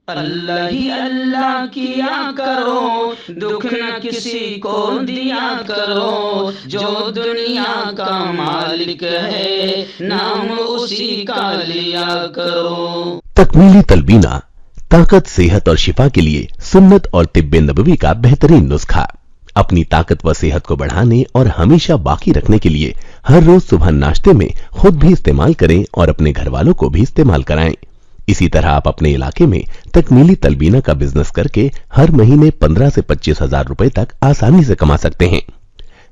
अल्लाह ही अल्लाह किया करो, दुख न किसी को दिया करो, जो दुनिया का मालिक है नाम उसी का लिया करो। तकमीली तलबीना ताकत, सेहत और शिफा के लिए सुन्नत और तिब्बे नबवी का बेहतरीन नुस्खा। अपनी ताकत व सेहत को बढ़ाने और हमेशा बाकी रखने के लिए हर रोज सुबह नाश्ते में खुद भी इस्तेमाल करें और अपने घर वालों को भी इस्तेमाल कराएं। इसी तरह आप अपने इलाके में तकमीली तलबीना का बिजनेस करके हर महीने 15 से 25 हजार रुपए तक आसानी से कमा सकते हैं।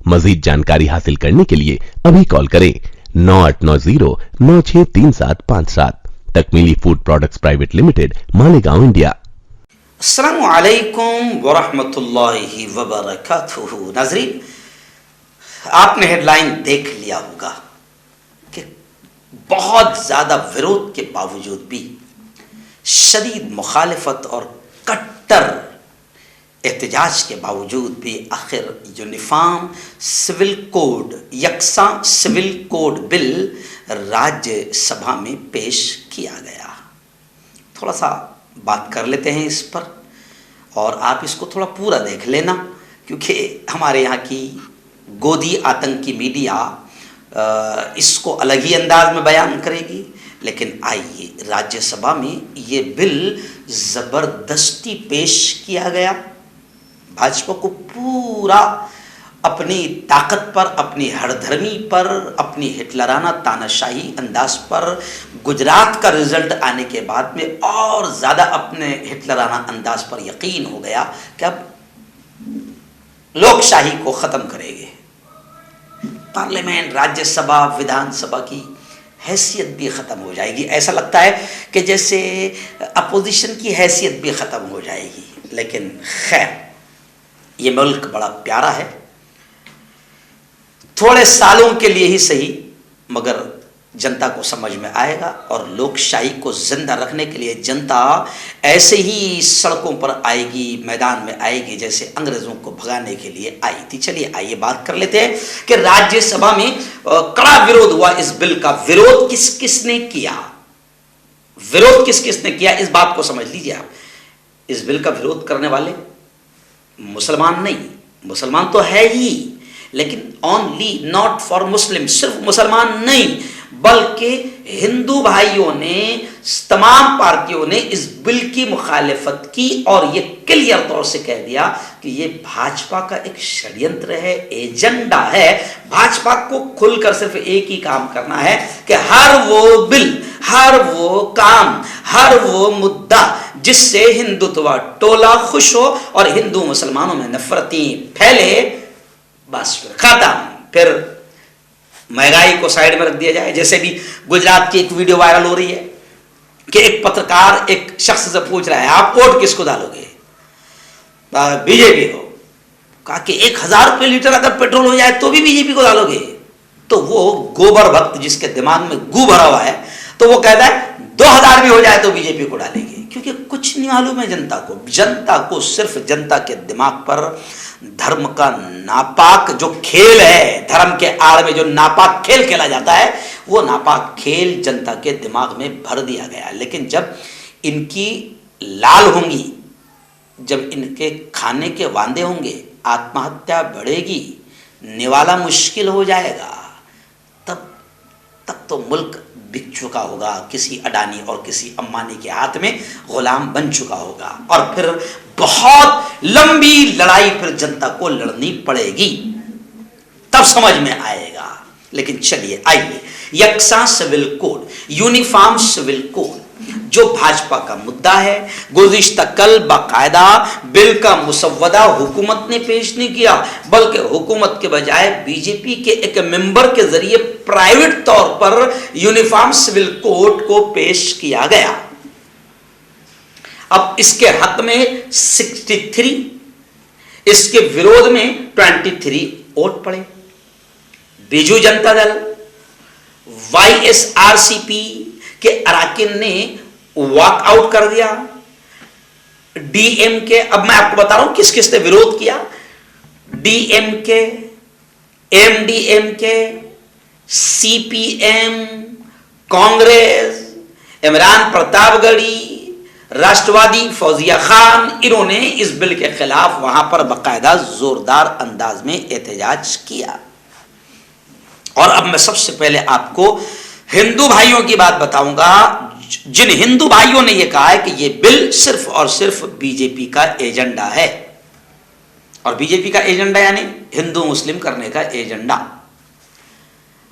मजीद जानकारी हासिल करने के लिए अभी कॉल करें 9890963757। Takmili food products private limited, Malegaon, India. अस्सलामु अलैकुम वरहमतुल्लाहि वबरकातुहू। नाज़रीन, आपने हेडलाइन देख लिया होगा कि बहुत ज़्यादा विरोध के बावजूद भी, शदीद मुखालिफत और कट्टर एहतजाज के बावजूद भी आखिर यूनिफॉर्म सिविल कोड, यकसा सिविल कोड बिल राज्यसभा में पेश किया गया। थोड़ा सा बात कर लेते हैं इस पर और आप इसको थोड़ा पूरा देख लेना, क्योंकि हमारे यहाँ की गोदी आतंकी मीडिया इसको अलग ही अंदाज में बयान करेगी। लेकिन आइए, राज्यसभा में ये बिल ज़बरदस्ती पेश किया गया। भाजपा को पूरा अपनी ताकत पर, अपनी हरधर्मी पर, अपनी हिटलराना तानाशाही अंदाज पर गुजरात का रिजल्ट आने के बाद में और ज़्यादा अपने हिटलराना अंदाज पर यकीन हो गया कि अब लोकशाही को ख़त्म करेंगे। पार्लियामेंट, राज्यसभा, विधानसभा की हैसियत भी ख़त्म हो जाएगी। ऐसा लगता है कि जैसे अपोजिशन की हैसियत भी ख़त्म हो जाएगी। लेकिन खैर, ये मुल्क बड़ा प्यारा है, थोड़े सालों के लिए ही सही, मगर जनता को समझ में आएगा और लोकशाही को जिंदा रखने के लिए जनता ऐसे ही सड़कों पर आएगी, मैदान में आएगी जैसे अंग्रेजों को भगाने के लिए आई थी। चलिए आइए बात कर लेते हैं कि राज्यसभा में कड़ा विरोध हुआ इस बिल का। विरोध किस किसने किया, विरोध किस किसने किया, इस बात को समझ लीजिए आप। इस बिल का विरोध करने वाले मुसलमान नहीं, मुसलमान तो है ही, लेकिन ओनली नॉट फॉर मुस्लिम, सिर्फ मुसलमान नहीं बल्कि हिंदू भाइयों ने, तमाम पार्टियों ने इस बिल की मुखालिफत की और ये क्लियर तौर से कह दिया कि ये भाजपा का एक षड्यंत्र है, एजेंडा है। भाजपा को खुलकर सिर्फ एक ही काम करना है कि हर वो बिल, हर वो काम, हर वो मुद्दा जिससे हिंदुत्व टोला खुश हो और हिंदू मुसलमानों में नफरतें फैले, बस खत्म। फिर महंगाई को साइड में रख दिया जाए। जैसे भी गुजरात की एक वीडियो वायरल हो रही है कि एक पत्रकार एक शख्स से पूछ रहा है, आप वोट किसको डालोगे? बीजेपी को। कहा कि 1000 रुपये लीटर अगर पेट्रोल हो जाए तो भी बीजेपी को डालोगे? तो वो गोबर भक्त जिसके दिमाग में गू भरा हुआ है, तो वो कहता है 2000 भी हो जाए तो बीजेपी को डालेंगे। क्योंकि कुछ नहीं मालूम है जनता को। जनता को सिर्फ जनता के दिमाग पर धर्म का नापाक जो खेल है, धर्म के आड़ में जो नापाक खेल खेला जाता है, वो नापाक खेल जनता के दिमाग में भर दिया गया। लेकिन जब इनकी लाल होंगी, जब इनके खाने के वांदे होंगे, आत्महत्या बढ़ेगी, निवाला मुश्किल हो जाएगा, तब तो मुल्क बिक चुका होगा, किसी अडानी और किसी अंबानी के हाथ में गुलाम बन चुका होगा और फिर बहुत लंबी लड़ाई फिर जनता को लड़नी पड़ेगी, तब समझ में आएगा। लेकिन चलिए आइए, यकसा civil code, uniform civil code जो भाजपा का मुद्दा है, गुज़िश्ता कल बाकायदा बिल का मुसव्वदा हुकूमत ने पेश नहीं किया, बल्कि हुकूमत के बजाय बीजेपी के एक मेंबर के जरिए प्राइवेट तौर पर यूनिफॉर्म सिविल कोड को पेश किया गया। अब इसके हक में 63, इसके विरोध में 23 वोट पड़े। बीजू जनता दल, YSRCP के अराकिन ने वॉकआउट कर दिया। DMK, अब मैं आपको बता रहा हूं किस किस ने विरोध किया। DMK, MDMK, CPM, Congress, Imran Pratapgarhi, राष्ट्रवादी फौजिया खान, इन्होंने इस बिल के खिलाफ वहां पर बाकायदा जोरदार अंदाज में एहतजाज किया। और अब मैं सबसे पहले आपको हिंदू भाइयों की बात बताऊंगा, जिन हिंदू भाइयों ने यह कहा है कि यह बिल सिर्फ और सिर्फ बीजेपी का एजेंडा है। और बीजेपी का एजेंडा यानी हिंदू मुस्लिम करने का एजेंडा।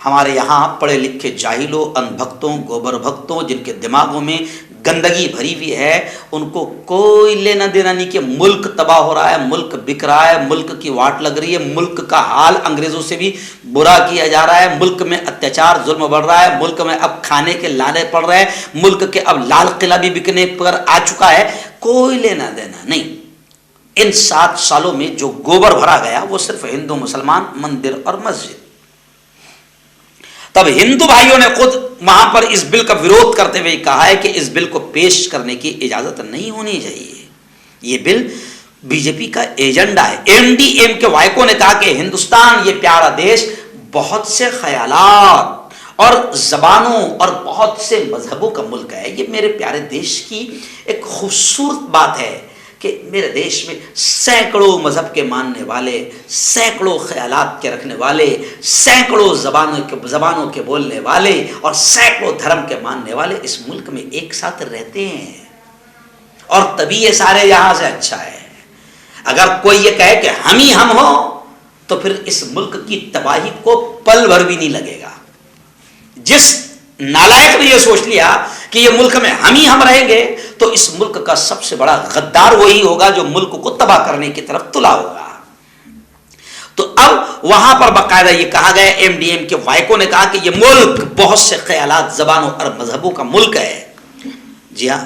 हमारे यहां पढ़े लिखे जाहिलों, अंधभक्तों, गोबर भक्तों, जिनके दिमागों में गंदगी भरी हुई है, उनको कोई लेना देना नहीं कि मुल्क तबाह हो रहा है, मुल्क बिक रहा है, मुल्क की वाट लग रही है, मुल्क का हाल अंग्रेजों से भी बुरा किया जा रहा है, मुल्क में अत्याचार जुल्म बढ़ रहा है, मुल्क में अब खाने के लाले पड़ रहे हैं, मुल्क के अब लाल किला भी बिकने पर आ चुका है। कोई लेना देना नहीं। इन 7 सालों में जो गोबर भरा गया वो सिर्फ हिंदू मुसलमान, मंदिर और मस्जिद। तब हिंदू भाइयों ने खुद वहां पर इस बिल का विरोध करते हुए कहा है कि इस बिल को पेश करने की इजाजत नहीं होनी चाहिए। यह बिल बीजेपी का एजेंडा है। एमडीएम के वायकों ने कहा कि हिंदुस्तान ये प्यारा देश बहुत से ख्यालात और जबानों और बहुत से मजहबों का मुल्क है। ये मेरे प्यारे देश की एक खूबसूरत बात है कि मेरे देश में सैकड़ों मजहब के मानने वाले, सैकड़ों ख्यालात के रखने वाले, सैकड़ों जबानों के बोलने वाले और सैकड़ों धर्म के मानने वाले इस मुल्क में एक साथ रहते हैं। और तभी ये सारे यहां से अच्छा है। अगर कोई ये कहे कि हम ही हम हो तो फिर इस मुल्क की तबाही को पल भर भी नहीं लगेगा। जिस नालायक ने यह सोच लिया कि ये मुल्क में हम ही हम रहेंगे तो इस मुल्क का सबसे बड़ा गद्दार वही होगा जो मुल्क को तबाह करने की तरफ तुला होगा। तो अब वहां पर बाकायदा ये कहा गया, एमडीएम के वायकों ने कहा कि ये मुल्क बहुत से ख्यालात, जबानों और मजहबों का मुल्क है। जी हां,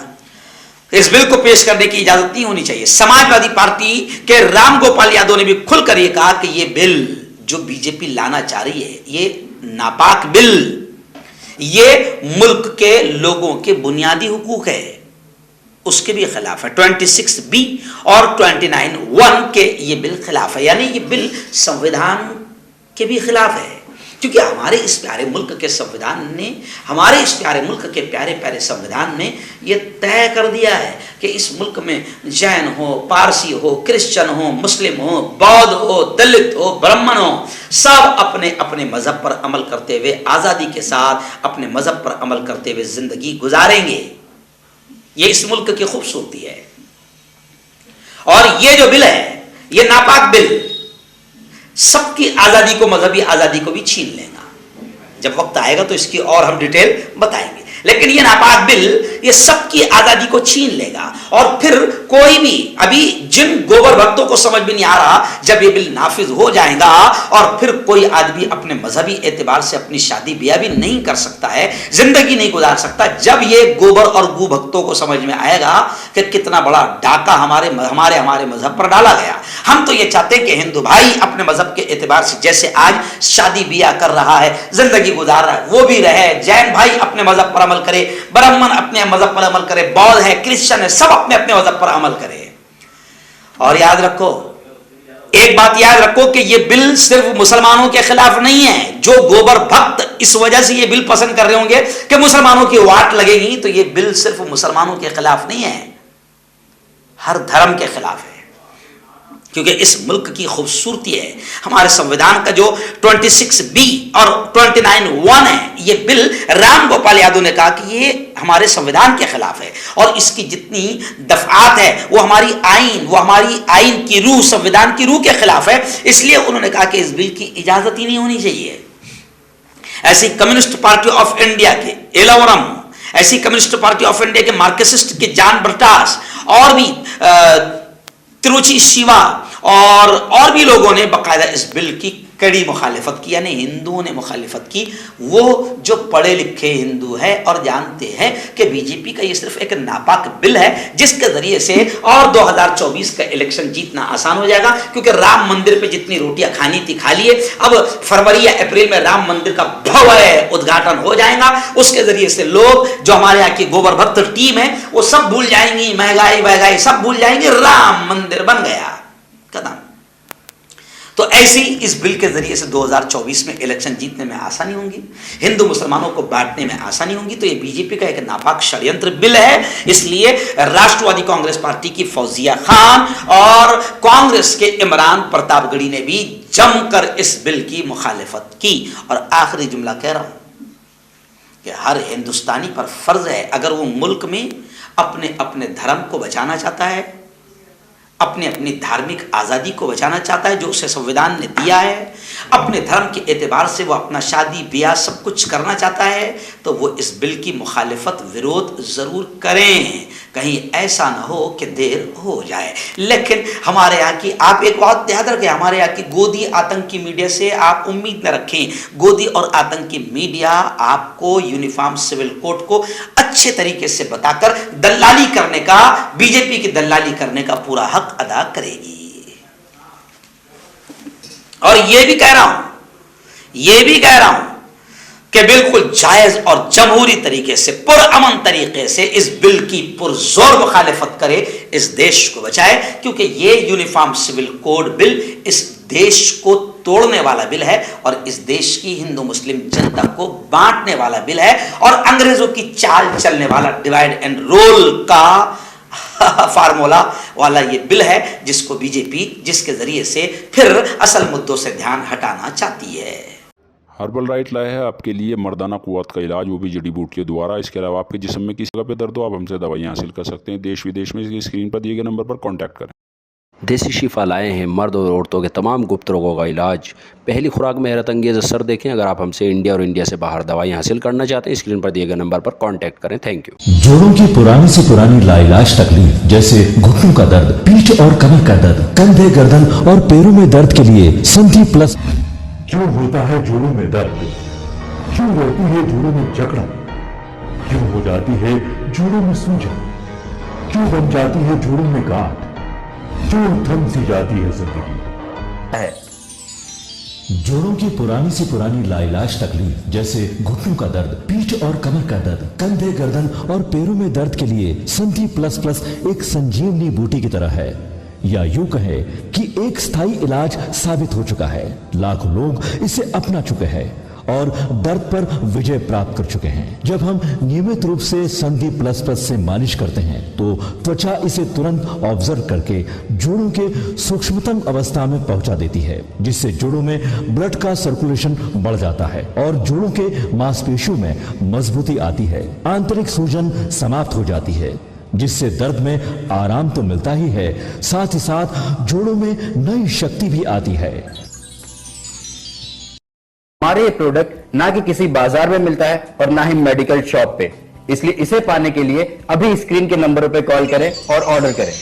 इस बिल को पेश करने की इजाजत नहीं होनी चाहिए। समाजवादी पार्टी के राम गोपाल यादव ने भी खुलकर यह कहा कि यह बिल जो बीजेपी लाना चाह रही है ये नापाक बिल, ये मुल्क के लोगों के बुनियादी हुकूक है, उसके भी खिलाफ है। 26B और 29(1) के ये बिल खिलाफ है, यानी ये बिल संविधान के भी खिलाफ है। क्योंकि हमारे इस प्यारे मुल्क के संविधान ने, हमारे इस प्यारे मुल्क के प्यारे प्यारे संविधान ने यह तय कर दिया है कि इस मुल्क में जैन हो, पारसी हो, क्रिश्चियन हो, मुस्लिम हो, बौद्ध हो, दलित हो, ब्राह्मण हो, सब अपने अपने मजहब पर अमल करते हुए, आज़ादी के साथ अपने मजहब पर अमल करते हुए जिंदगी गुजारेंगे। ये इस मुल्क की खूबसूरती है। और ये जो बिल है, ये नापाक बिल सबकी आजादी को, मजहबी आजादी को भी छीन लेगा। जब वक्त आएगा तो इसकी और हम डिटेल बताएंगे। लेकिन ये नापाक बिल ये सबकी आजादी को छीन लेगा। और फिर कोई भी, अभी जिन गोबर भक्तों को समझ भी नहीं आ रहा, जब ये बिल नाफिज हो जाएगा और फिर कोई आदमी अपने मजहबी एतबार से अपनी शादी ब्याह भी नहीं कर सकता है, जिंदगी नहीं गुजार सकता। जब ये गोबर और गू भक्तों को समझ में आएगा कि कितना बड़ा डाका हमारे मजहब पर डाला गया। हम तो ये चाहते हैं कि हिंदू भाई अपने मजहब के एतबार से जैसे आज शादी ब्याह कर रहा है, जिंदगी गुजार रहा है, वो भी रहे। जैन भाई अपने मजहब पर अमल करे, ब्राह्मण अपने मजहब पर अमल करे, बौद्ध है, क्रिश्चियन है, सब अपने अपने मजहब पर अमल करे। और याद रखो, एक बात याद रखो कि यह बिल सिर्फ मुसलमानों के खिलाफ नहीं है। जो गोबर भक्त इस वजह से यह बिल पसंद कर रहे होंगे कि मुसलमानों की वाट लगेगी, तो यह बिल सिर्फ मुसलमानों के खिलाफ नहीं है, हर धर्म के खिलाफ है। क्योंकि इस मुल्क की खूबसूरती है, हमारे संविधान का जो 26B और 29(1) है, ये बिल राम गोपाल यादव ने कहा कि ये हमारे संविधान के खिलाफ है और इसकी जितनी दफात है वो हमारी आइन की रूह, संविधान की रूह के खिलाफ है। इसलिए उन्होंने कहा कि इस बिल की इजाजत ही नहीं होनी चाहिए। ऐसी कम्युनिस्ट पार्टी ऑफ इंडिया के एलावरम, ऐसी कम्युनिस्ट पार्टी ऑफ इंडिया के मार्क्सिस्ट के जॉन ब्रटास और भी तिरुचि शिवा और भी लोगों ने बाकायदा इस बिल की कड़ी मुखालिफत की, यानी हिंदुओं ने मुखालिफत की। वो जो पढ़े लिखे हिंदू है और जानते हैं कि बीजेपी का ये सिर्फ एक नापाक बिल है जिसके जरिए से और 2024 का इलेक्शन जीतना आसान हो जाएगा। क्योंकि राम मंदिर पे जितनी रोटियां खानी थी खा लिए, अब फरवरी या अप्रैल में राम मंदिर का भव्य उद्घाटन हो जाएगा। उसके जरिए से लोग, जो हमारे यहाँ की गोबर भक्त टीम है, वो सब भूल जाएंगी, महंगाई सब भूल जाएंगे, राम मंदिर बन गया कदम। तो ऐसी इस बिल के जरिए से 2024 में इलेक्शन जीतने में आसानी होगी, हिंदू मुसलमानों को बांटने में आसानी होगी। तो ये बीजेपी का एक नापाक षड्यंत्र बिल है। इसलिए राष्ट्रवादी कांग्रेस पार्टी की फौजिया खान और कांग्रेस के इमरान प्रतापगढ़ी ने भी जमकर इस बिल की मुखालिफत की। और आखिरी जुमला कह रहा हूं कि हर हिंदुस्तानी पर फर्ज है, अगर वो मुल्क में अपने अपने धर्म को बचाना चाहता है, अपने अपनी धार्मिक आज़ादी को बचाना चाहता है जो उसे संविधान ने दिया है, अपने धर्म के एतबार से वो अपना शादी ब्याह सब कुछ करना चाहता है, तो वो इस बिल की मुखालिफत विरोध ज़रूर करें, कहीं ऐसा ना हो कि देर हो जाए। लेकिन हमारे यहाँ की, आप एक बात याद रखें, हमारे यहाँ की गोदी आतंकी मीडिया से आप उम्मीद न रखें। गोदी और आतंकी मीडिया आपको यूनिफॉर्म सिविल कोड को अच्छे तरीके से बताकर दलाली करने का, बीजेपी की दलाली करने का पूरा हक अदा करेगी। और यह भी कह रहा हूं कि बिल्कुल जायज और जमहूरी तरीके से, पुरअमन तरीके से इस बिल की पुरजोर मुखालिफत करे, इस देश को बचाए, क्योंकि यह यूनिफॉर्म सिविल कोड बिल इस देश को तोड़ने वाला बिल है और इस देश की हिंदू मुस्लिम जनता को बांटने वाला बिल है और अंग्रेजों की चाल चलने वाला डिवाइड एंड रूल का फार्मूला वाला ये बिल है, जिसको बीजेपी, जिसके जरिए से फिर असल मुद्दों से ध्यान हटाना चाहती है। हर्बल राइट लाया है आपके लिए मर्दाना कुव्वत का इलाज, वो भी जड़ी बूटियों द्वारा। इसके अलावा आपके जिस्म में किसी जगह पे दर्द हो, आप हमसे दवाइयाँ हासिल कर सकते हैं। देश विदेश में स्क्रीन पर दिए गए नंबर पर कॉन्टैक्ट करें। देसी शिफा लाए हैं मर्द और औरतों के तमाम गुप्त रोगों का इलाज। पहली खुराक में हैरत अंगेज़ असर देखें। अगर आप हमसे इंडिया और इंडिया से बाहर दवाइयाँ हासिल करना चाहते हैं, स्क्रीन पर दिए गए नंबर पर कांटेक्ट करें। Thank you. जोड़ों की पुरानी से पुरानी लाइलाज तकलीफ जैसे घुटनों का दर्द, पीठ और कमर का दर्द, कंधे, गर्दन और पैरों में दर्द के लिए संधि प्लस। क्यों होता है जोड़ों में दर्द? क्यों रहती है जोड़ों में जकड़न? क्यों हो जाती है जोड़ों में सूजन? क्यों बन जाती है जोड़ों में गांठ? क्यों थम सी जाती है जिंदगी? जोड़ों की पुरानी से पुरानी लाइलाज तकलीफ जैसे घुटनों का दर्द, पीठ और कमर का दर्द, कंधे, गर्दन और पैरों में दर्द के लिए संधि प्लस प्लस एक संजीवनी बूटी की तरह है, या यूं कहे कि एक स्थायी इलाज साबित हो चुका है। लाखों लोग इसे अपना चुके हैं और दर्द पर विजय प्राप्त कर चुके हैं। जब हम नियमित रूप से संधि प्लस प्लस से मालिश करते हैं तो त्वचा इसे तुरंत ऑब्जर्व करके जोड़ों के सूक्ष्मतम अवस्था में पहुंचा देती है, जिससे जोड़ों में ब्लड का सर्कुलेशन बढ़ जाता है और जोड़ों के मांसपेशियों में मजबूती आती है। आंतरिक सूजन समाप्त हो जाती है, जिससे दर्द में आराम तो मिलता ही है, साथ ही साथ जोड़ों में नई शक्ति भी आती है। हमारे ये प्रोडक्ट ना कि किसी बाजार में मिलता है और ना ही मेडिकल शॉप पे, इसलिए इसे पाने के लिए अभी स्क्रीन के नंबरों पे कॉल करें और ऑर्डर करें।